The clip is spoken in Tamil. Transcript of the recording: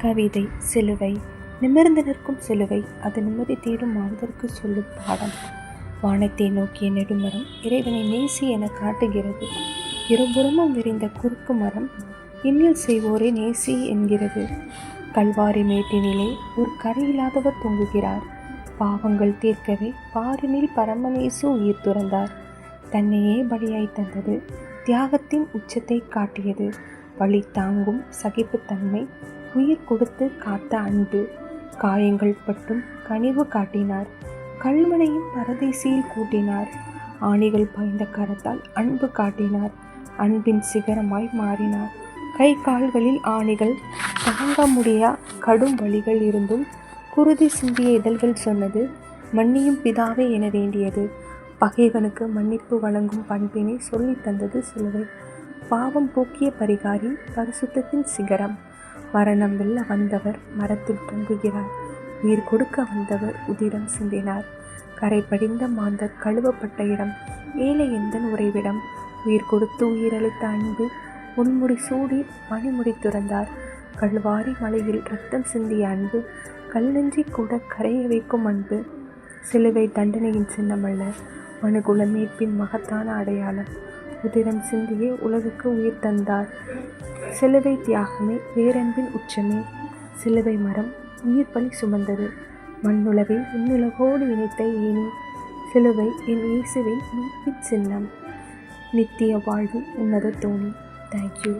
கவிதை சிலுவை. நிமிர்ந்து நிற்கும் சிலுவை, அது நிம்மதி தேடும் மாந்தருக்கு சொல்லும் பாடம். வானத்தை நோக்கிய நெடுமரம் இறைவனை நேசி என காட்டுகிறது. இருபுறமும் விரிந்த குறுக்கு மரம் இன்னில் செய்வோரை நேசி என்கிறது. கல்வாரி மேட்டினிலே ஒரு கரையில்லாதவர் தொங்குகிறார். பாவங்கள் தீர்க்கவே பாரினில் பரமநேசு உயிர் துறந்தார். தன்னையே பலியாய் தந்தது, தியாகத்தின் உச்சத்தை காட்டியது. வலி தாங்கும் சகிப்புத்தன்மை, உயிர் கொடுத்து காத்த அன்பு. காயங்கள் பட்டும் கனிவு காட்டினார். கல்மனையும் பரதேசியில் கூட்டினார். ஆணிகள் பாய்ந்த கரத்தால் அன்பு காட்டினார். அன்பின் சிகரமாய் மாறினார். கை கால்களில் ஆணிகள் தாங்க முடியா கடும் வழிகள் இருந்தும் குருதி சிந்திய இதழ்கள் சொன்னது, மன்னியும் பிதாவே என வேண்டியது. பகைவனுக்கு மன்னிப்பு வழங்கும் பண்பினை சொல்லி தந்தது சிலுவை. பாவம் போக்கிய பரிகாரி, பரிசுத்தத்தின் சிகரம். மரணம் வெல்ல வந்தவர் மரத்தில் தொங்குகிறார். உயிர் கொடுக்க வந்தவர் உதிரம் சிந்தினார். கரை படிந்த மாந்தர் கழுவப்பட்ட இடம், ஏழை எந்தன் உறைவிடம். உயிர் கொடுத்து உயிரளித்த அன்பு, முன்முடி சூடி மணிமுடி துறந்தார். கல்வாரி மலையில் ரத்தம் சிந்திய அன்பு, கல் நெஞ்சை கூட கரைய வைக்கும் அன்பு. சிலுவை தண்டனையின் சின்னமல்ல, மனுகுல மீட்பின் மகத்தான அடையாளம். உதிரம் சிந்தியே உலகுக்கு உயிர் தந்தார். சிலுவை தியாகமே பேரன்பின் உச்சமே. சிலுவை மரம் உயிர் பலி சுமந்தது. மண்ணுலகை விண்ணுலகோடு இணைத்த ஏனி. சிலுவை என் இயேசுவின் மீட்பின் சின்னம். நித்திய வாழ்வின் உன்னத தோணி. தேங்க்யூ.